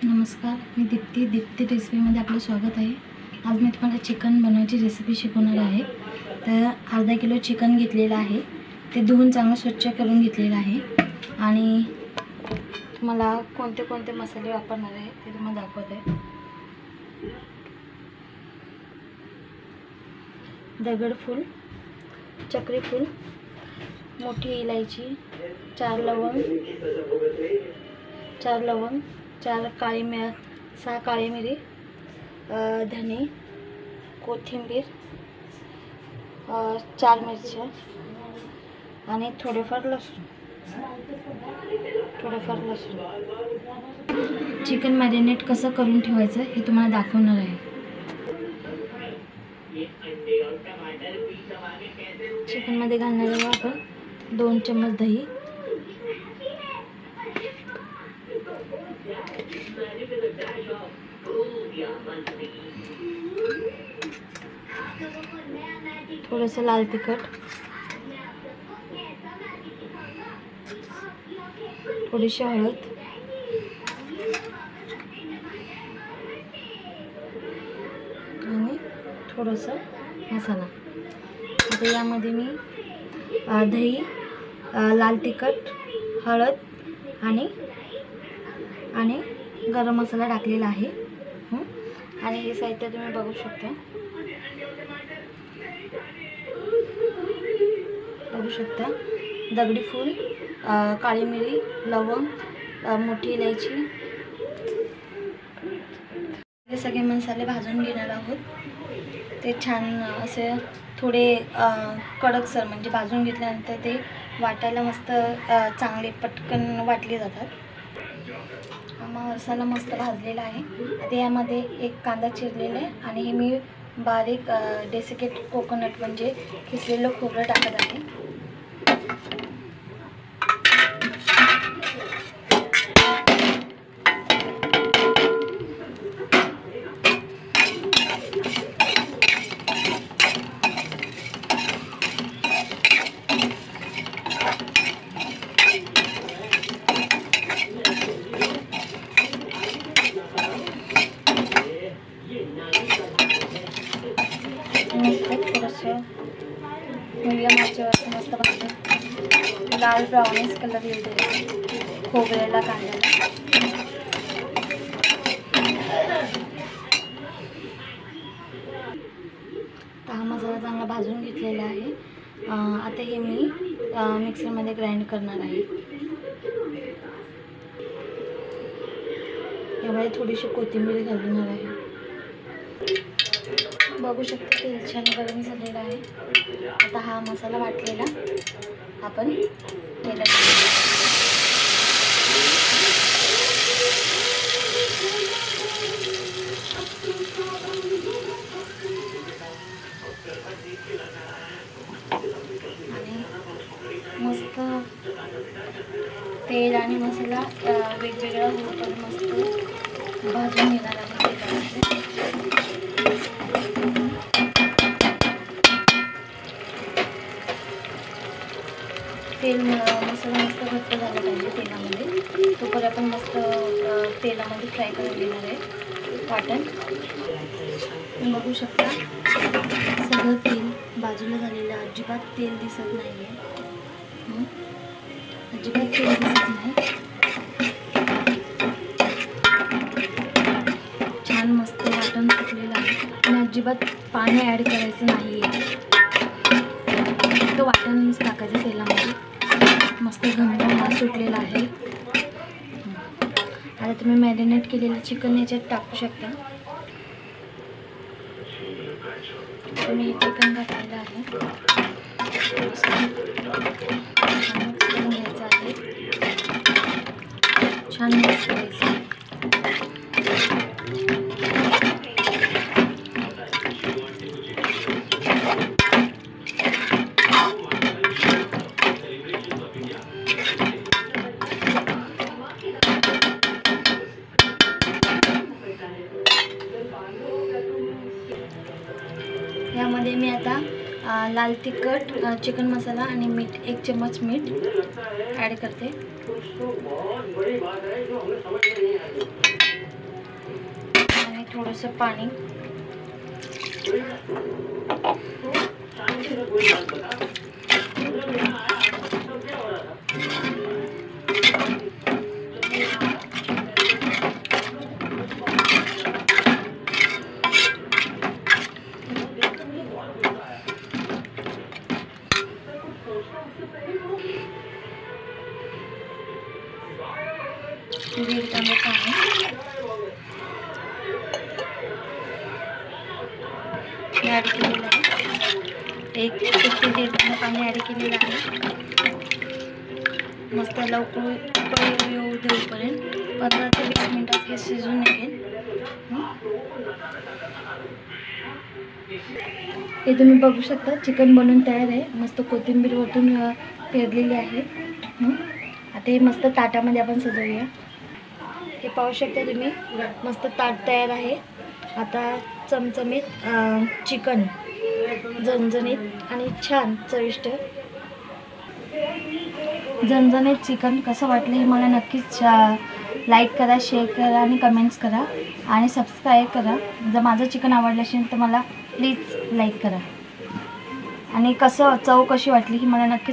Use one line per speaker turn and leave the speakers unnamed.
नमस्कार, मी दीप्ती रेसिपीमध्ये आपलं स्वागत आहे। आज मी तुम्हाला चिकन बनवायची रेसिपी शिकवणार आहे। तर अर्धा किलो चिकन घेतलेलं आहे, ते धुवून चांगलं स्वच्छ करून घेतलेलं आहे आणि तुम्हाला कोणते कोणते मसाले वापरणार आहे ते तुम्हाला दाखवते। दगडफूल, चक्रीफूल, मोठी इलायची, 4 लवंग, 4 काळी मिरी, 6 काळी मिरी, धने, कोथिंबीर, 4 मिरच्या आणि थोडेफार लसूण। चिकन मॅरिनेट कसं करून ठेवायचं हे तुम्हाला दाखवणार आहे। चिकनमध्ये घालणार आहे आपण 2 चम्मच दही, थोडंसं लाल तिखट, थोडीशी हळद, आणि थोडंसं मसाला। आता यामध्ये मी दही, लाल तिखट, हळद आणि गरम मसाला टाकलेला आहे। आणि हे साहित्य तुम्ही बघू शकता। दगडी फूल, काळी मिरी, लवंग, मोठी इलायची, हे सगळे मसाले भाजून घेणार आहोत। ते छान असे थोडे कडकसर म्हणजे भाजून घेतल्यानंतर ते वाटायला मस्त चांगले पटकन वाटले जातात। मसाला मस्त भाजलेला आहे। आता यामध्ये एक कांदा चिरलेला आहे आणि हे मी बारीक डेसिकेट कोकोनट म्हणजे किसलेलं खोबरं टाकत आहे। थोडंसं मीडियम आचेवर मस्त भाजून लाल ब्राउनिश कलर येऊ द्यायचा खोबऱ्याला, कांद्याला। हा मसाला चांगला भाजून घेतलेला आहे। आता हे मी मिक्सरमध्ये ग्राइंड करणार आहे। यामध्ये थोडीशी कोथिंबीर घालणार आहे। बघू शकता तेल छान गरम झालेलं आहे। आता हा मसाला वाटलेला आपण तेलात आणि मस्त तेल आणि मसाला वेगवेगळा होऊन मस्त भाजून घेणार आहे तेलामध्ये। मसाला मस्त घट्ट झाला पाहिजे तेलामध्ये, तोपर्यंत आपण मस्त तेलामध्ये फ्राय करून घेणार आहे वाटण। बघू शकता सगळं तेल बाजूला झालेलं, अजिबात तेल दिसत नाही आहे, अजिबात तेल दिसत नाही। छान मस्त वाटण सुटलेलं आहे आणि अजिबात पाणी ॲड करायचं नाही आहे, फक्त वाटणच टाकायचं तेलामध्ये। मस्त घमघमाट सुटलेला आहे। आता तुम्ही मॅरिनेट केलेलं चिकन याच्यात टाकू शकता। तुम्ही चिकन घातलेलं आहे, छान घ्यायचं आहे, छान मिक्स करायचं। यामध्ये मी आता लाल तिखट, चिकन मसाला आणि मीठ, 1 चम्मच मीठ ॲड करते। थोडंसं पाणी. दीड तांबे पाणी. ॲड केलेलं आहे. एक ते दीड तांबे पाणी ॲड केलेलं आहे. मस्त त्याला उकळी येऊ देऊपर्यंत 15 ते 20 मिनिटात हे शिजून निघेल. हे तुम्ही बघू शकता चिकन बनवून तयार आहे. मस्त कोथिंबीर वरतून पेरलेली आहे. आता हे मस्त ताटामध्ये आपण सजवूया. हे पाहू शकता तुम्ही मस्त ताट तयार आहे. आता चमचमीत चिकन झणझणीत आणि छान चविष्ट झणझणीत चिकन कसं वाटलं हे मला नक्कीच लाईक करा, शेअर करा आणि कमेंट्स करा आणि सबस्क्राईब करा. जर माझं चिकन आवडलं असेल तर मला प्लीज लाईक करा आणि चव कशी वाटली ही मला नक्कीच